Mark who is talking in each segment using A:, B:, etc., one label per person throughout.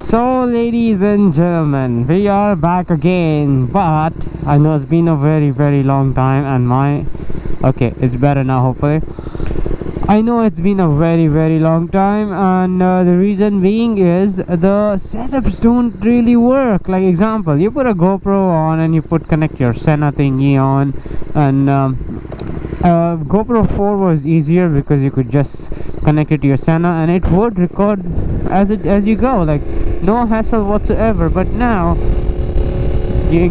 A: So, ladies and gentlemen, we are back again, but I know it's been a very long time, and okay, it's better now, hopefully. I know it's been a very long time, and the reason being is the setups don't really work. Like example, you put a GoPro on and you connect your Sena thingy on, and GoPro 4 was easier because you could just connect it to your Sena and it would record as you go, like no hassle whatsoever. But now you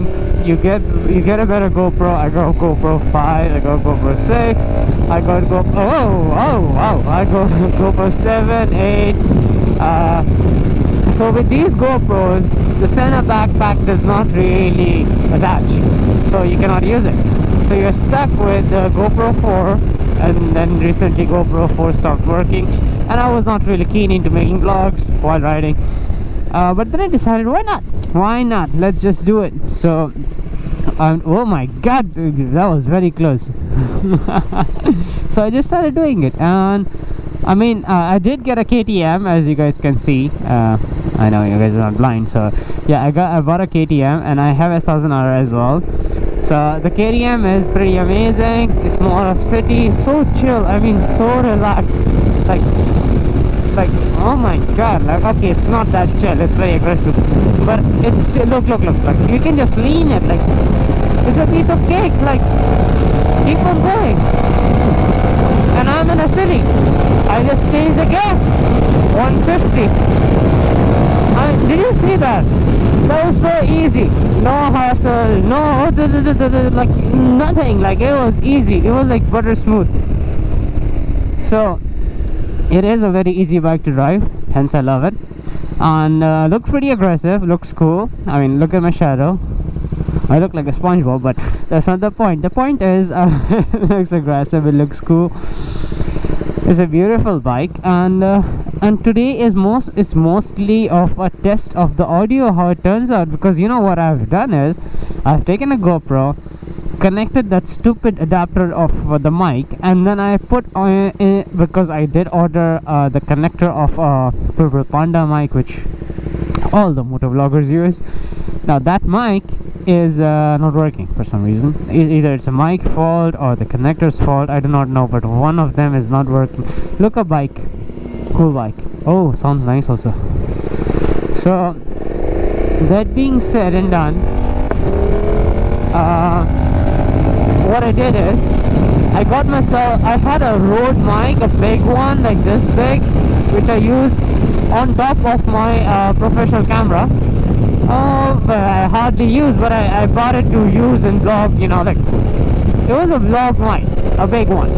A: get a better GoPro. I got GoPro 5, I got GoPro 6, I got GoPro I got GoPro 7, 8. So with these GoPros, the Sena backpack does not really attach, so you cannot use it. So you're stuck with the GoPro 4, and then recently GoPro 4 stopped working, and I was not really keen into making vlogs while riding. But then I decided, why not, let's just do it. So oh my god, that was very close. So I just started doing it, and I mean, I did get a KTM, as you guys can see. I know you guys are not blind, so yeah, I bought a KTM, and I have a 1000R as well. So the KTM is pretty amazing. It's more of city, so chill, I mean so relaxed, like oh my god, like okay, it's not that chill, it's very aggressive, but it's still, look, like you can just lean it, like it's a piece of cake, like keep on going. And I'm in a city, I just changed the gear, 150. Did you see that? That was so easy, no hassle, no like nothing, like it was easy, it was like butter smooth. So it is a very easy bike to drive, hence I love it. And looks pretty aggressive, looks cool. I mean, look at my shadow, I look like a SpongeBob, but that's not the point. The point is it looks aggressive, it looks cool. It's a beautiful bike, and today is mostly of a test of the audio, how it turns out. Because you know what I've done is I've taken a GoPro, connected that stupid adapter of the mic, and then I put on because I did order the connector of Purple Panda mic, which all the motovloggers use. Now that mic is not working for some reason. Either it's a mic fault or the connector's fault, I do not know, but one of them is not working. Look, a bike, cool bike. Oh, sounds nice also. So that being said and done, what I did is I got myself, I had a Rode mic, a big one like this big, which I used on top of my professional camera. But I hardly use, but I bought it to use and vlog, you know, like it was a vlog mic, a big one.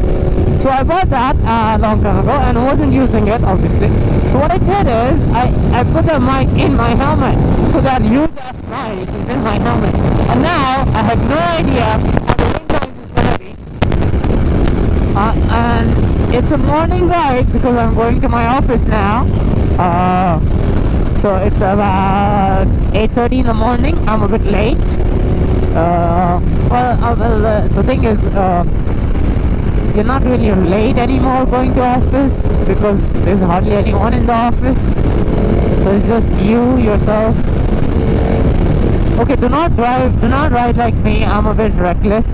A: So I bought that a long time ago and wasn't using it, obviously. So what I did is I put the mic in my helmet, so that UDAS mic is in my helmet. And now I have no idea how the wind noise is gonna be. And it's a morning ride because I'm going to my office now. So it's about 8:30 in the morning. I'm a bit late. The thing is, you're not really late anymore going to office because there's hardly anyone in the office. So it's just you, yourself. Okay, do not ride like me. I'm a bit reckless,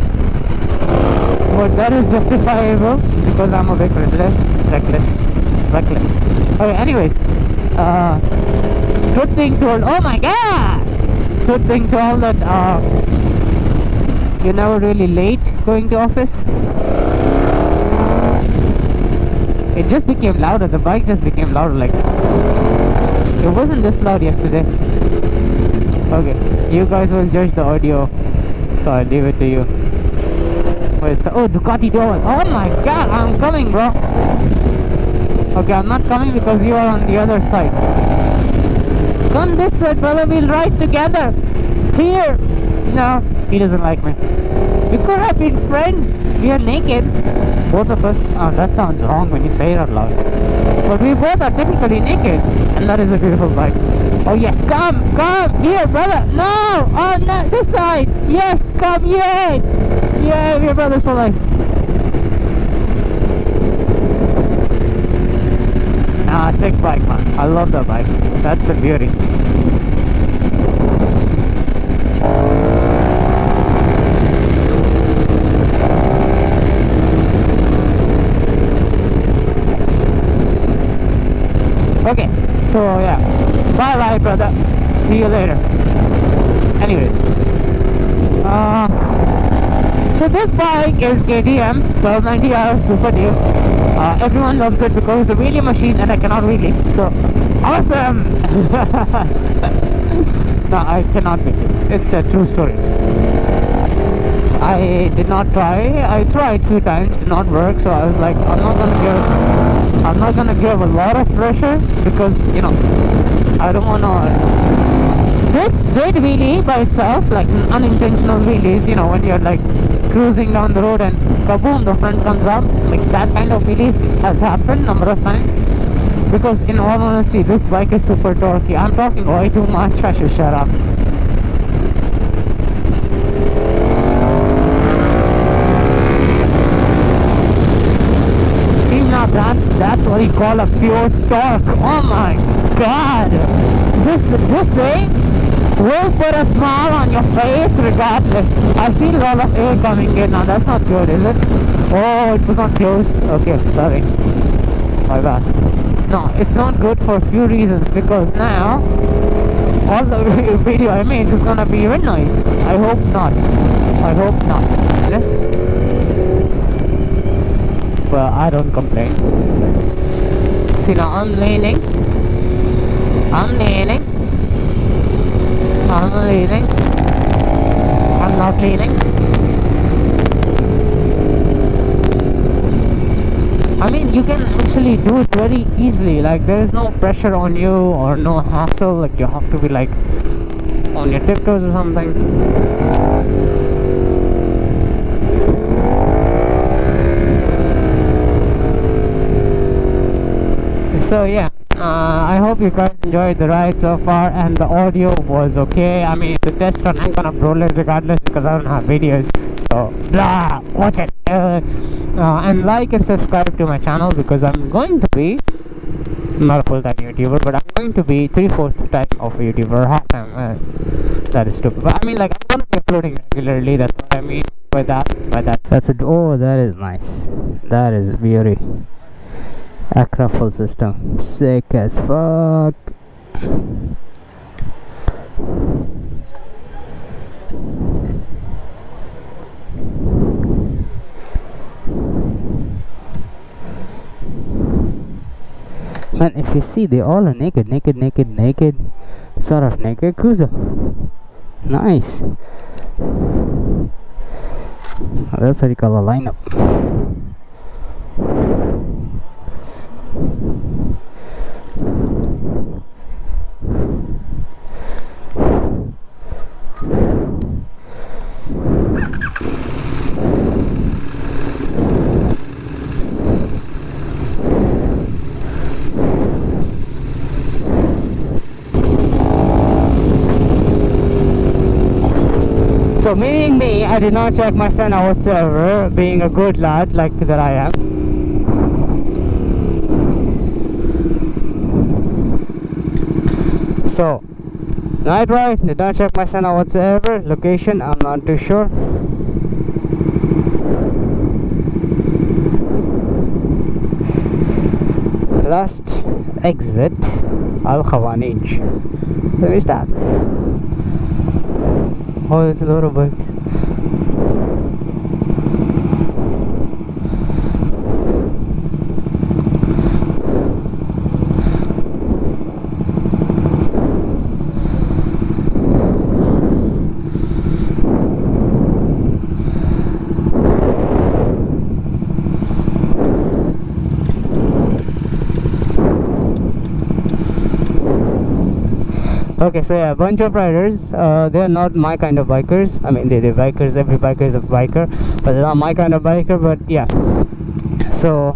A: but that is justifiable because I'm a bit reckless. Okay, anyways, good thing told. Oh my god! Good thing told that you're never really late going to office. It just became louder. The bike just became louder. Like it wasn't this loud yesterday. Okay, you guys will judge the audio, so I'll leave it to you. Wait, so, oh, Ducati door. Oh my god, I'm coming, bro. Okay, I'm not coming because you are on the other side. Come this way, brother, we'll ride together. Here. No, he doesn't like me. We could have been friends. We are naked, both of us. Oh, that sounds wrong when you say it out loud. But we both are typically naked, and that is a beautiful bike. Oh yes, come here, brother. No, oh no, this side. Yes, come here. Yeah, we're brothers for life. Sick bike, man. I love that bike. That's a beauty. Okay, so yeah, bye bye, brother. See you later. Anyways, so this bike is KTM 1290R Super Duke. Everyone loves it because it's a wheelie machine and I cannot wheelie. So awesome! No, I cannot wheelie. It's a true story. I did not try. I tried few times, did not work. So I was like, I'm not gonna give a lot of pressure because you know I don't wanna. This did wheelie by itself, like unintentional wheelies. You know when you're like cruising down the road and kaboom, the front comes up. Like that kind of wheelies has happened number of times. Because in all honesty, this bike is super torquey. I'm talking way too much. I should shut up. Now that's what you call a pure torque. Oh my god, this thing will put a smile on your face regardless. I feel a lot of air coming in now. That's not good, is it? Oh, it was not closed. Okay, sorry, my bad. No, it's not good for a few reasons, because now all the video I made is gonna be even nice. I hope not. Yes. Well, I don't complain. See, now I'm leaning. I'm not leaning. I mean, you can actually do it very easily. Like, there is no pressure on you or no hassle. Like, you have to be like on your tiptoes or something. So yeah, I hope you guys enjoyed the ride so far and the audio was okay. I mean, it's a test run. I'm gonna roll it regardless because I don't have videos. So blah, watch it. And like and subscribe to my channel because I'm going to be not a full-time YouTuber, but I'm going to be 3/4 time of a YouTuber, half time. That is stupid. But I mean, like, I'm gonna be uploading regularly. That's what I mean by that. That's it. Oh, that is nice. That is beauty. Acra full system, sick as fuck. Man, if you see, they all are naked, sort of naked cruiser. Nice. That's what you call a lineup. So meaning me, I did not check my sender whatsoever, being a good lad like that I am. So night ride, did not check my sender whatsoever. Location, I'm not too sure. Last exit Al Khawanij. Let me start. Oh, there's a lot of bikes. Okay, so yeah, a bunch of riders. They're not my kind of bikers. I mean, they're bikers. Every biker is a biker, but they're not my kind of biker. But yeah, so